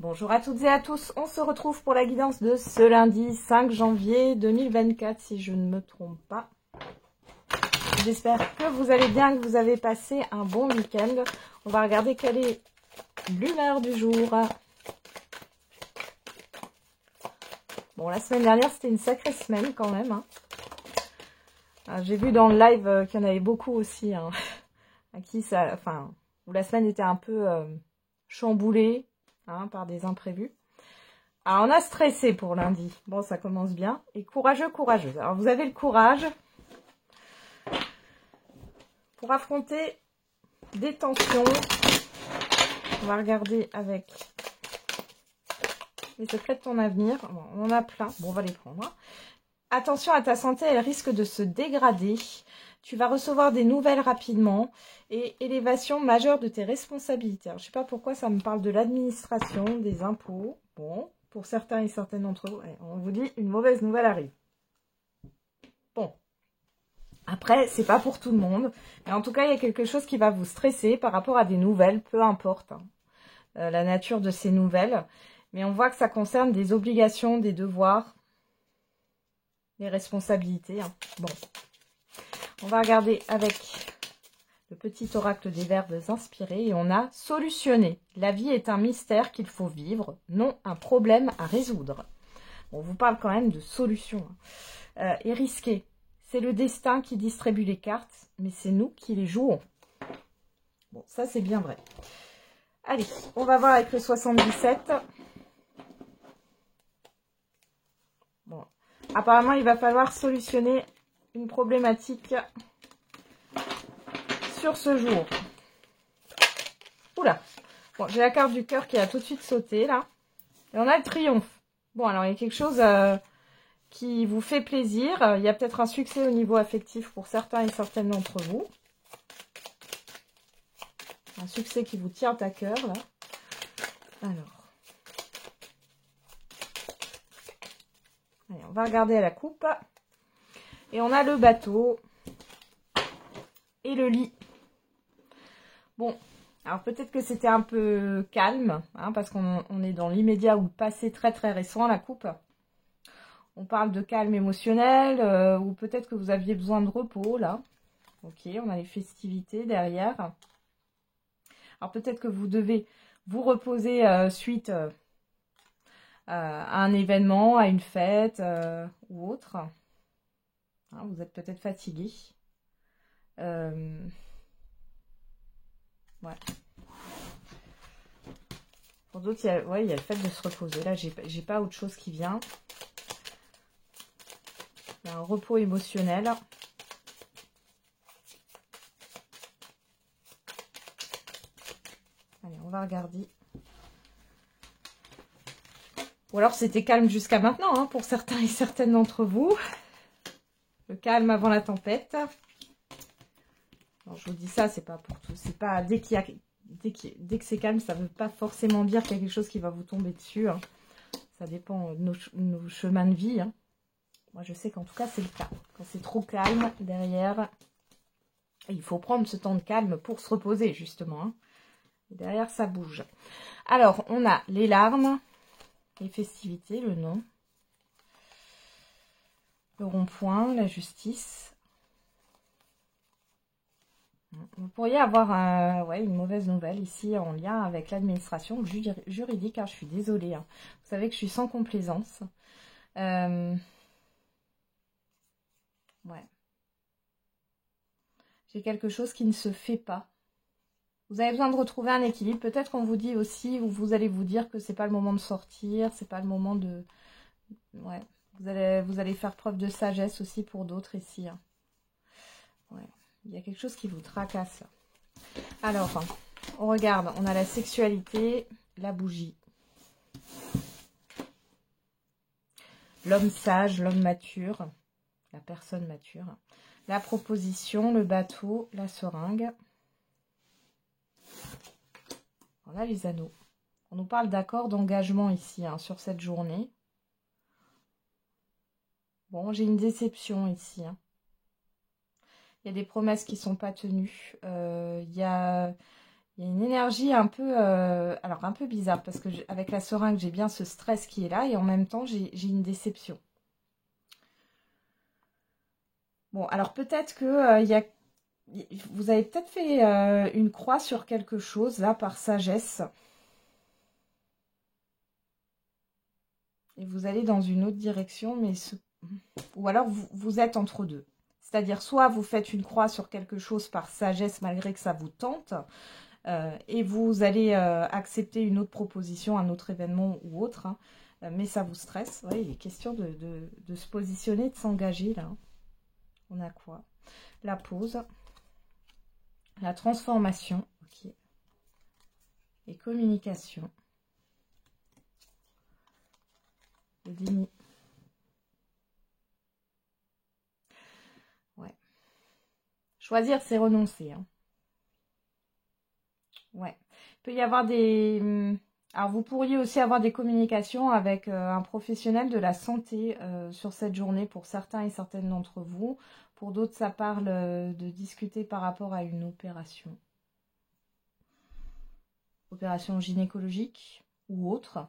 Bonjour à toutes et à tous, on se retrouve pour la guidance de ce lundi 5 janvier 2024, si je ne me trompe pas. J'espère que vous allez bien, que vous avez passé un bon week-end. On va regarder quelle est l'humeur du jour. Bon, la semaine dernière, c'était une sacrée semaine quand même. J'ai vu dans le live qu'il y en avait beaucoup aussi, à qui ça, où la semaine était un peu chamboulée par des imprévus. Alors, on a stressé pour lundi. Bon, ça commence bien. Et courageux, courageuse. Alors, vous avez le courage pour affronter des tensions. On va regarder avec les secrets de ton avenir. Bon, on en a plein. Bon, on va les prendre. Attention à ta santé, elle risque de se dégrader. Tu vas recevoir des nouvelles rapidement et élévation majeure de tes responsabilités. Alors, je ne sais pas pourquoi ça me parle de l'administration, des impôts. Bon, pour certains et certaines d'entre vous, on vous dit une mauvaise nouvelle arrive. Bon, après, c'est pas pour tout le monde. Mais en tout cas, il y a quelque chose qui va vous stresser par rapport à des nouvelles, peu importe la nature de ces nouvelles. Mais on voit que ça concerne des obligations, des devoirs, des responsabilités. Bon. On va regarder avec le petit oracle des verbes inspirés et on a solutionné. La vie est un mystère qu'il faut vivre, non un problème à résoudre. On vous parle quand même de solution. Et risqué. C'est le destin qui distribue les cartes, mais c'est nous qui les jouons. Bon, ça c'est bien vrai. Allez, on va voir avec le 77. Bon, apparemment il va falloir solutionner une problématique sur ce jour. Oula. Bon, j'ai la carte du cœur qui a tout de suite sauté là. Et on a le triomphe. Bon, alors il y a quelque chose qui vous fait plaisir. Il y a peut-être un succès au niveau affectif pour certains et certaines d'entre vous. Un succès qui vous tient à cœur là. Alors. Allez, on va regarder à la coupe. Et on a le bateau et le lit. Bon, alors peut-être que c'était un peu calme, parce qu'on est dans l'immédiat ou le passé très très récent, la coupe. On parle de calme émotionnel, ou peut-être que vous aviez besoin de repos, là. Ok, on a les festivités derrière. Alors peut-être que vous devez vous reposer suite à un événement, à une fête ou autre. Vous êtes peut-être fatigué. Ouais. Pour d'autres, il y a le fait de se reposer. Là, j'ai pas autre chose qui vient. Il y a un repos émotionnel. Allez, on va regarder. Ou alors, c'était calme jusqu'à maintenant, pour certains et certaines d'entre vous. Le calme avant la tempête. Alors, je vous dis ça, c'est pas pour tout. C'est pas dès que c'est calme, ça veut pas forcément dire qu'il y a quelque chose qui va vous tomber dessus. Ça dépend de nos chemins de vie. Moi, je sais qu'en tout cas, c'est le cas. Quand c'est trop calme derrière, il faut prendre ce temps de calme pour se reposer, justement. Et derrière, ça bouge. Alors, on a les larmes, les festivités, le nom, le rond-point, la justice. Vous pourriez avoir une mauvaise nouvelle ici en lien avec l'administration juridique. Je suis désolée. Vous savez que je suis sans complaisance. Ouais. J'ai quelque chose qui ne se fait pas. Vous avez besoin de retrouver un équilibre. Peut-être qu'on vous dit aussi, ou vous allez vous dire que c'est pas le moment de sortir, c'est pas le moment de... Ouais. Vous allez faire preuve de sagesse aussi pour d'autres ici. Ouais. Il y a quelque chose qui vous tracasse. Alors, on regarde. On a la sexualité, la bougie. L'homme sage, l'homme mature, la personne mature. La proposition, le bateau, la seringue. Voilà les anneaux. On nous parle d'accord, d'engagement ici, sur cette journée. Bon, j'ai une déception ici. Il y a des promesses qui ne sont pas tenues. Il y a Il y a une énergie un peu, alors un peu bizarre, parce que avec la seringue, j'ai bien ce stress qui est là, et en même temps, j'ai une déception. Bon, alors peut-être que vous avez peut-être fait une croix sur quelque chose, là, par sagesse. Et vous allez dans une autre direction, mais ou alors vous êtes entre deux. C'est-à-dire, soit vous faites une croix sur quelque chose par sagesse, malgré que ça vous tente, et vous allez accepter une autre proposition, un autre événement ou autre, hein, mais ça vous stresse. Ouais, il est question de se positionner, de s'engager, là. On a quoi? La pause, la transformation, ok, et communication, le déni. Ouais. Choisir, c'est renoncer, hein. Ouais. Il peut y avoir des... Alors, vous pourriez aussi avoir des communications avec un professionnel de la santé sur cette journée pour certains et certaines d'entre vous. Pour d'autres, ça parle de discuter par rapport à une opération. Opération gynécologique ou autre.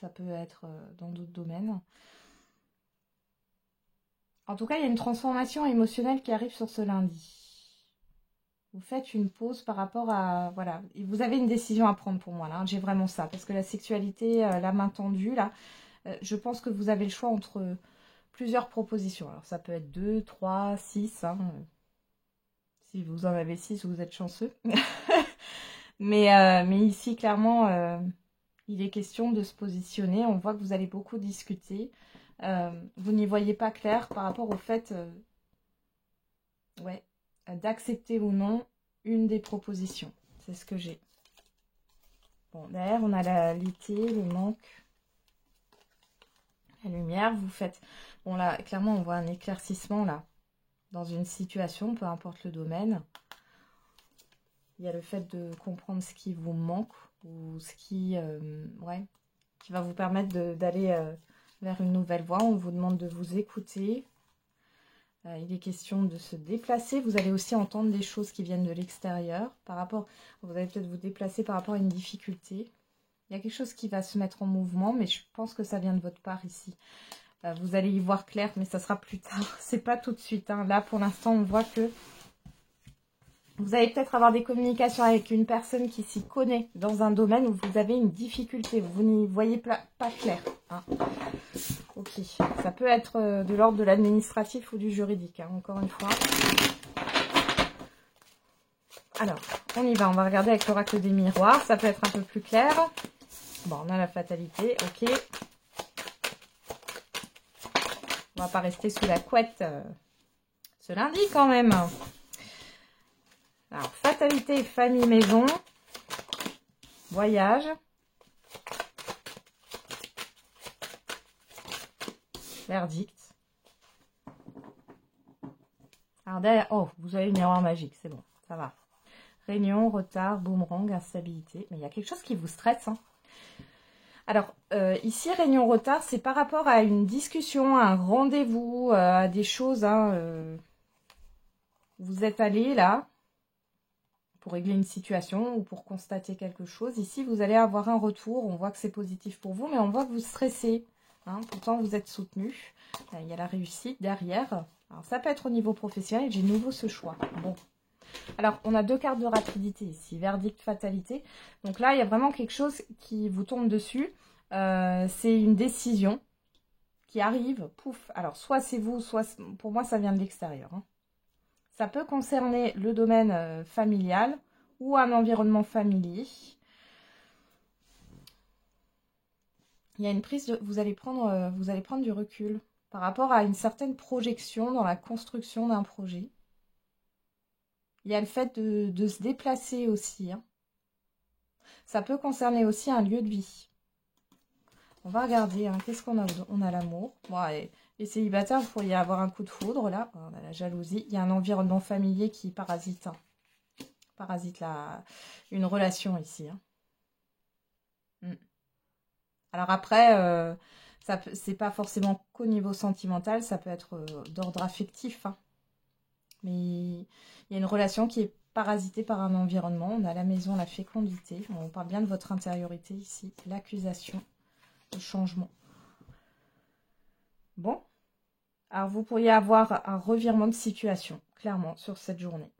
Ça peut être dans d'autres domaines. En tout cas, il y a une transformation émotionnelle qui arrive sur ce lundi. Vous faites une pause par rapport à... Voilà, et vous avez une décision à prendre pour moi, là. J'ai vraiment ça. Parce que la sexualité, la main tendue, là, je pense que vous avez le choix entre plusieurs propositions. Alors, ça peut être 2, 3, 6. Hein. Si vous en avez 6, vous êtes chanceux. mais ici, clairement, il est question de se positionner. On voit que vous allez beaucoup discuter. Vous n'y voyez pas clair par rapport au fait... ouais. D'accepter ou non une des propositions. C'est ce que j'ai. Bon, derrière, on a l'été, les manques, la lumière. Vous faites... Bon, là, clairement, on voit un éclaircissement, là, dans une situation, peu importe le domaine. Il y a le fait de comprendre ce qui vous manque ou ce qui... ouais, qui va vous permettre d'aller vers une nouvelle voie. On vous demande de vous écouter. Il est question de se déplacer. Vous allez aussi entendre des choses qui viennent de l'extérieur. Vous allez peut-être vous déplacer par rapport à une difficulté. Il y a quelque chose qui va se mettre en mouvement, mais je pense que ça vient de votre part ici. Vous allez y voir clair, mais ça sera plus tard. C'est pas tout de suite. Hein. Là, pour l'instant, on voit que vous allez peut-être avoir des communications avec une personne qui s'y connaît dans un domaine où vous avez une difficulté. Vous n'y voyez pas clair. Hein. Ok, ça peut être de l'ordre de l'administratif ou du juridique, hein, encore une fois. Alors, on y va, on va regarder avec l'oracle des miroirs, ça peut être un peu plus clair. Bon, on a la fatalité, ok. On va pas rester sous la couette ce lundi quand même. Alors, fatalité, famille, maison, voyage. Verdict. Alors derrière, oh, vous avez une erreur magique, c'est bon, ça va. Réunion, retard, boomerang, instabilité. Mais il y a quelque chose qui vous stresse. Hein. Alors, ici, réunion, retard, c'est par rapport à une discussion, à un rendez-vous, à des choses. Hein, vous êtes allé là pour régler une situation ou pour constater quelque chose. Ici, vous allez avoir un retour. On voit que c'est positif pour vous, mais on voit que vous stressez. Hein, pourtant, vous êtes soutenu. Il y a la réussite derrière. Alors, ça peut être au niveau professionnel. J'ai de nouveau ce choix. Bon. Alors, on a deux cartes de rapidité ici. Verdict, fatalité. Donc là, il y a vraiment quelque chose qui vous tombe dessus. C'est une décision qui arrive. Pouf. Alors, soit c'est vous, soit... Pour moi, ça vient de l'extérieur. Hein. Ça peut concerner le domaine familial ou un environnement familier. Il y a une prise de... Vous allez prendre du recul par rapport à une certaine projection dans la construction d'un projet. Il y a le fait de se déplacer aussi. Hein. Ça peut concerner aussi un lieu de vie. On va regarder. Hein, qu'est-ce qu'on a? On a l'amour. Bon, les célibataires, vous pourriez avoir un coup de foudre là. On a la jalousie. Il y a un environnement familier qui parasite. Hein. Parasite une relation ici. Hein. Alors après, c'est pas forcément qu'au niveau sentimental, ça peut être d'ordre affectif. Hein. Mais il y a une relation qui est parasité par un environnement. On a la maison, la fécondité. On parle bien de votre intériorité ici. L'accusation, le changement. Bon. Alors, vous pourriez avoir un revirement de situation, clairement, sur cette journée.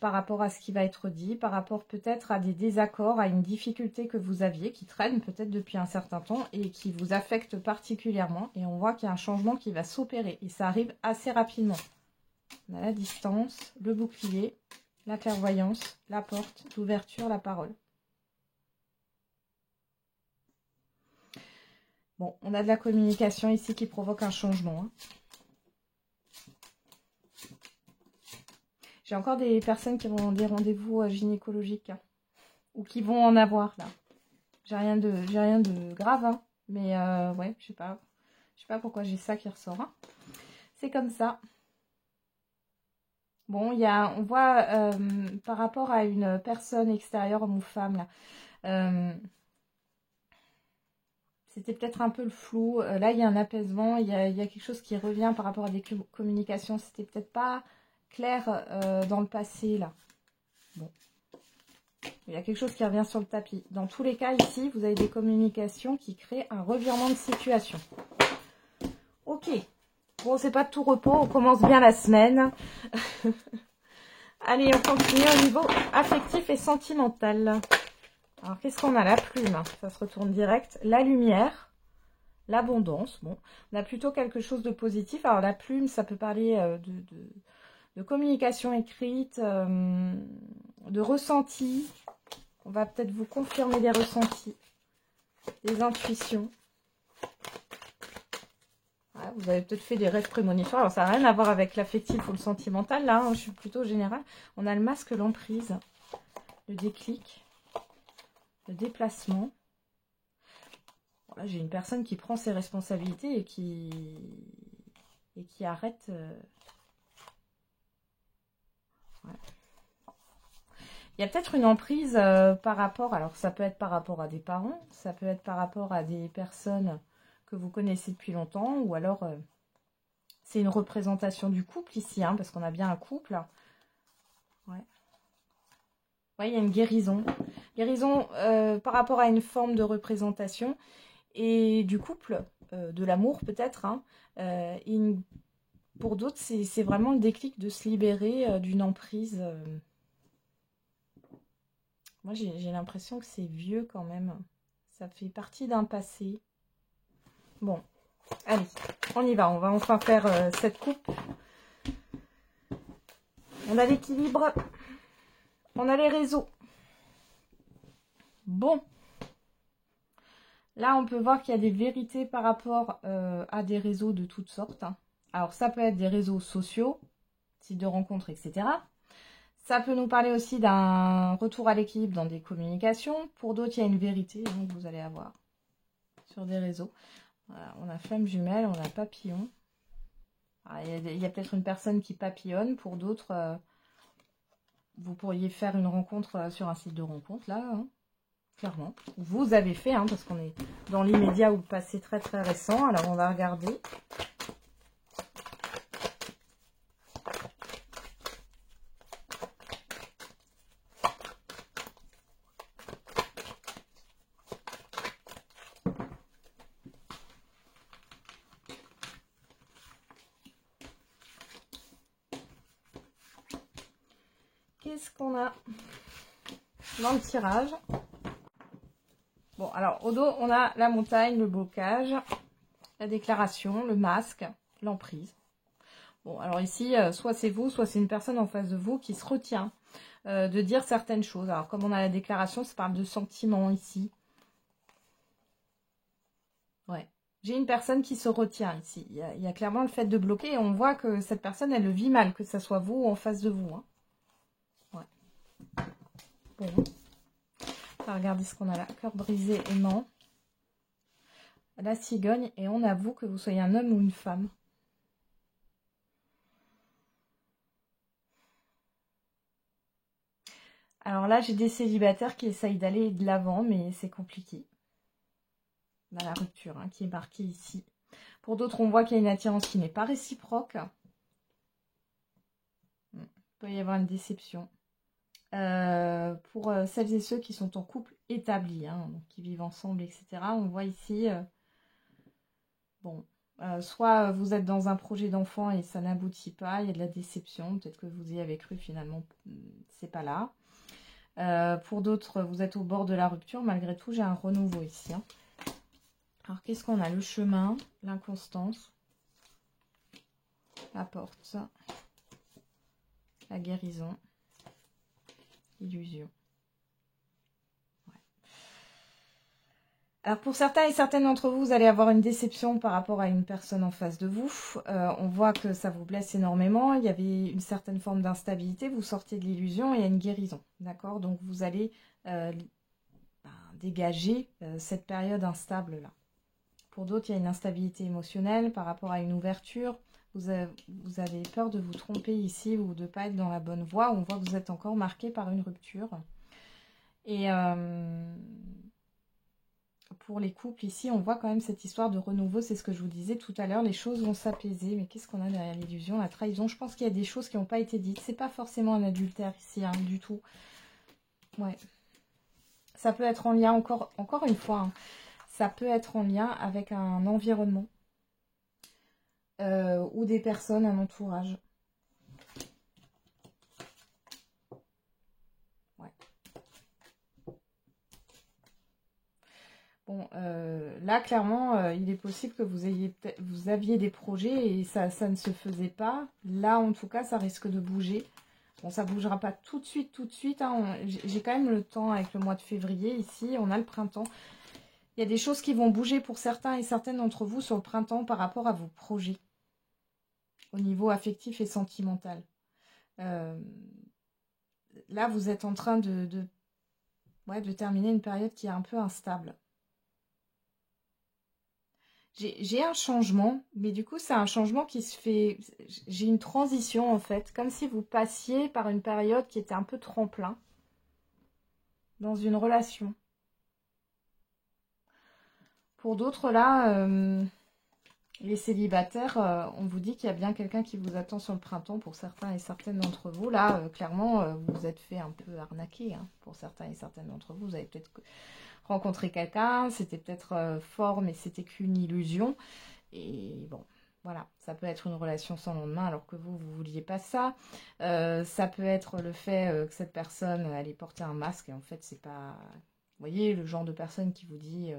Par rapport à ce qui va être dit, par rapport peut-être à des désaccords, à une difficulté que vous aviez, qui traîne peut-être depuis un certain temps et qui vous affecte particulièrement. Et on voit qu'il y a un changement qui va s'opérer et ça arrive assez rapidement. On a la distance, le bouclier, la clairvoyance, la porte, l'ouverture, la parole. Bon, on a de la communication ici qui provoque un changement. Hein. J'ai encore des personnes qui vont des rendez-vous gynécologiques hein, ou qui vont en avoir là. J'ai rien de grave, hein, mais ouais, je sais pas pourquoi j'ai ça qui ressort. Hein. C'est comme ça. Bon, on voit par rapport à une personne extérieure, homme ou femme là. C'était peut-être un peu le flou. Là, il y a un apaisement, il y a quelque chose qui revient par rapport à des communications. C'était peut-être pas clair dans le passé, là. Bon. Il y a quelque chose qui revient sur le tapis. Dans tous les cas, ici, vous avez des communications qui créent un revirement de situation. Ok. Bon, c'est pas de tout repos. On commence bien la semaine. Allez, on continue au niveau affectif et sentimental. Alors, qu'est-ce qu'on a? La plume, ça se retourne direct. La lumière, l'abondance. Bon, on a plutôt quelque chose de positif. Alors, la plume, ça peut parler de communication écrite, de ressenti. On va peut-être vous confirmer des ressentis, des intuitions. Ouais, vous avez peut-être fait des rêves prémonitoires. Alors, ça n'a rien à voir avec l'affectif ou le sentimental. Là, hein, je suis plutôt générale. On a le masque, l'emprise, le déclic. Le déplacement. Bon, là, j'ai une personne qui prend ses responsabilités et qui arrête. Ouais. Il y a peut-être une emprise par rapport. Alors, ça peut être par rapport à des parents, ça peut être par rapport à des personnes que vous connaissez depuis longtemps, ou alors c'est une représentation du couple ici, hein, parce qu'on a bien un couple. Ouais. Ouais, il y a une guérison. Guérison par rapport à une forme de représentation et du couple, de l'amour peut-être. Hein, pour d'autres, c'est vraiment le déclic de se libérer d'une emprise. Moi, j'ai l'impression que c'est vieux quand même. Ça fait partie d'un passé. Bon, allez, on y va. On va enfin faire cette coupe. On a l'équilibre. On a les réseaux. Bon. Là, on peut voir qu'il y a des vérités par rapport à des réseaux de toutes sortes. Hein. Alors, ça peut être des réseaux sociaux, sites de rencontres, etc. Ça peut nous parler aussi d'un retour à l'équilibre dans des communications. Pour d'autres, il y a une vérité hein, que vous allez avoir sur des réseaux. Voilà, on a flamme jumelle, on a papillon. Il y a peut-être une personne qui papillonne. Pour d'autres, vous pourriez faire une rencontre sur un site de rencontre, là, hein, clairement. Vous avez fait, hein, parce qu'on est dans l'immédiat ou le passé très très récent. Alors, on va regarder. Qu'est-ce qu'on a dans le tirage? Bon, alors, au dos, on a la montagne, le blocage, la déclaration, le masque, l'emprise. Bon, alors ici, soit c'est vous, soit c'est une personne en face de vous qui se retient de dire certaines choses. Alors, comme on a la déclaration, ça parle de sentiments ici. Ouais. J'ai une personne qui se retient ici. Il y a clairement le fait de bloquer et on voit que cette personne, elle le vit mal, que ce soit vous ou en face de vous. Hein. Ouais. Bon. On va regarder ce qu'on a là. Cœur brisé, aimant. La cigogne. Et on avoue que vous soyez un homme ou une femme. Alors là, j'ai des célibataires qui essayent d'aller de l'avant, mais c'est compliqué. On a la rupture hein, qui est marquée ici. Pour d'autres, on voit qu'il y a une attirance qui n'est pas réciproque. Il peut y avoir une déception. Pour celles et ceux qui sont en couple établi, hein, donc qui vivent ensemble, etc. On voit ici, bon, soit vous êtes dans un projet d'enfant et ça n'aboutit pas, il y a de la déception, peut-être que vous y avez cru, finalement, c'est pas là. Pour d'autres, vous êtes au bord de la rupture, malgré tout, j'ai un renouveau ici. Hein. Alors, qu'est-ce qu'on a? Le chemin, l'inconstance, la porte, la guérison, l'illusion. Alors pour certains et certaines d'entre vous, vous allez avoir une déception par rapport à une personne en face de vous. On voit que ça vous blesse énormément. Il y avait une certaine forme d'instabilité. Vous sortez de l'illusion et il y a une guérison. D'accord? Donc vous allez dégager cette période instable-là. Pour d'autres, il y a une instabilité émotionnelle par rapport à une ouverture. Vous avez peur de vous tromper ici ou de ne pas être dans la bonne voie. On voit que vous êtes encore marqué par une rupture. Et pour les couples ici, on voit quand même cette histoire de renouveau. C'est ce que je vous disais tout à l'heure. Les choses vont s'apaiser. Mais qu'est-ce qu'on a derrière l'illusion, la trahison? Je pense qu'il y a des choses qui n'ont pas été dites. C'est pas forcément un adultère ici, hein, du tout. Ouais. Ça peut être en lien, encore une fois, hein, ça peut être en lien avec un environnement ou des personnes, un entourage. Ouais. Bon, là, clairement, il est possible que vous aviez des projets et ça ne se faisait pas. Là, en tout cas, ça risque de bouger. Bon, ça ne bougera pas tout de suite. Hein. J'ai quand même le temps avec le mois de février. Ici, on a le printemps. Il y a des choses qui vont bouger pour certains et certaines d'entre vous sur le printemps par rapport à vos projets. Au niveau affectif et sentimental. Là, vous êtes en train de terminer une période qui est un peu instable. J'ai un changement, mais du coup, c'est un changement qui se fait... J'ai une transition, en fait, comme si vous passiez par une période qui était un peu tremplin dans une relation. Pour d'autres, là, les célibataires, on vous dit qu'il y a bien quelqu'un qui vous attend sur le printemps pour certains et certaines d'entre vous. Là, clairement, vous vous êtes fait un peu arnaquer, hein, pour certains et certaines d'entre vous. Vous avez peut-être rencontré quelqu'un, c'était peut-être fort, mais c'était qu'une illusion. Et bon, voilà, ça peut être une relation sans lendemain alors que vous ne vouliez pas ça. Ça peut être le fait que cette personne allait porter un masque et en fait, c'est pas... Vous voyez, le genre de personne qui vous dit...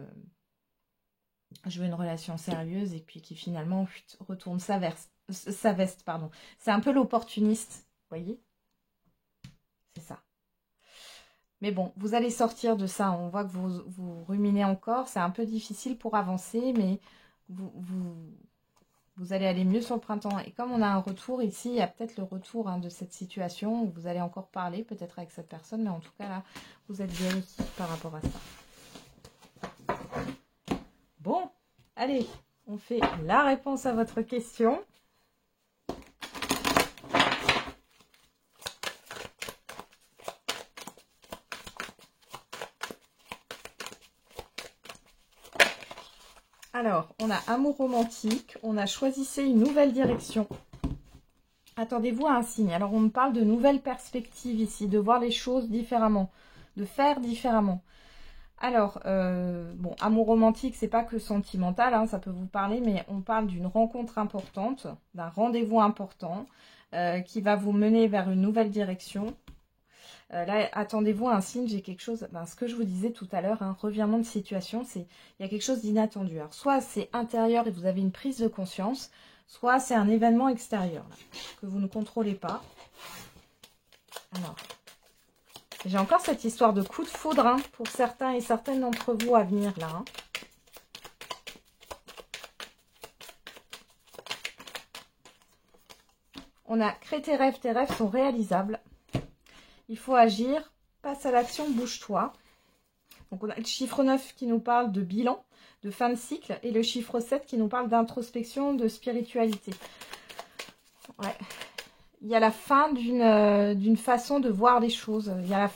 je veux une relation sérieuse et puis qui finalement retourne sa veste, pardon. C'est un peu l'opportuniste, vous voyez? C'est ça. Mais bon, vous allez sortir de ça. On voit que vous ruminez encore. C'est un peu difficile pour avancer, mais vous allez aller mieux sur le printemps. Et comme on a un retour ici, il y a peut-être le retour, hein, de cette situation où vous allez encore parler peut-être avec cette personne, mais en tout cas là, vous êtes guéri par rapport à ça. Bon, allez, on fait la réponse à votre question. Alors, on a amour romantique, on a choisissez une nouvelle direction. Attendez-vous à un signe. Alors, on me parle de nouvelles perspectives ici, de voir les choses différemment, de faire différemment. Alors, bon, amour romantique, c'est pas que sentimental, hein, ça peut vous parler, mais on parle d'une rencontre importante, d'un rendez-vous important qui va vous mener vers une nouvelle direction. Là, attendez-vous à un signe, j'ai quelque chose, ce que je vous disais tout à l'heure, un revirement de situation, il y a quelque chose d'inattendu. Alors, soit c'est intérieur et vous avez une prise de conscience, soit c'est un événement extérieur là, que vous ne contrôlez pas. Alors, j'ai encore cette histoire de coup de foudre, hein, pour certains et certaines d'entre vous à venir là. Hein. On a créé tes rêves sont réalisables. Il faut agir, passe à l'action, bouge-toi. Donc on a le chiffre 9 qui nous parle de bilan, de fin de cycle, et le chiffre 7 qui nous parle d'introspection, de spiritualité. Ouais. Il y a la fin d'une façon de voir les choses. Il y a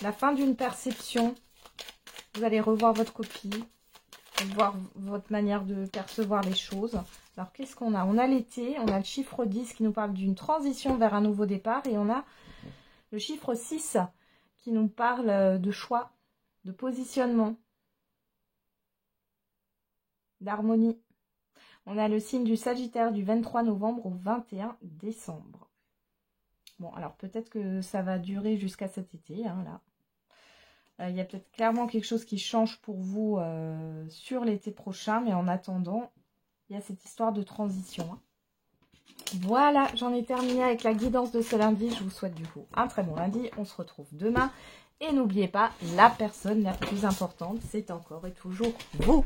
la fin d'une perception. Vous allez revoir votre copie, voir votre manière de percevoir les choses. Alors, qu'est-ce qu'on a? On a l'été, on a le chiffre 10 qui nous parle d'une transition vers un nouveau départ et on a Le chiffre 6 qui nous parle de choix, de positionnement, d'harmonie. On a le signe du Sagittaire du 23 novembre au 21 décembre. Bon, alors peut-être que ça va durer jusqu'à cet été, hein, là. Il y a peut-être clairement quelque chose qui change pour vous sur l'été prochain, mais en attendant, il y a cette histoire de transition. Hein. Voilà, j'en ai terminé avec la guidance de ce lundi. Je vous souhaite du coup un très bon lundi. On se retrouve demain. Et n'oubliez pas, la personne la plus importante, c'est encore et toujours vous.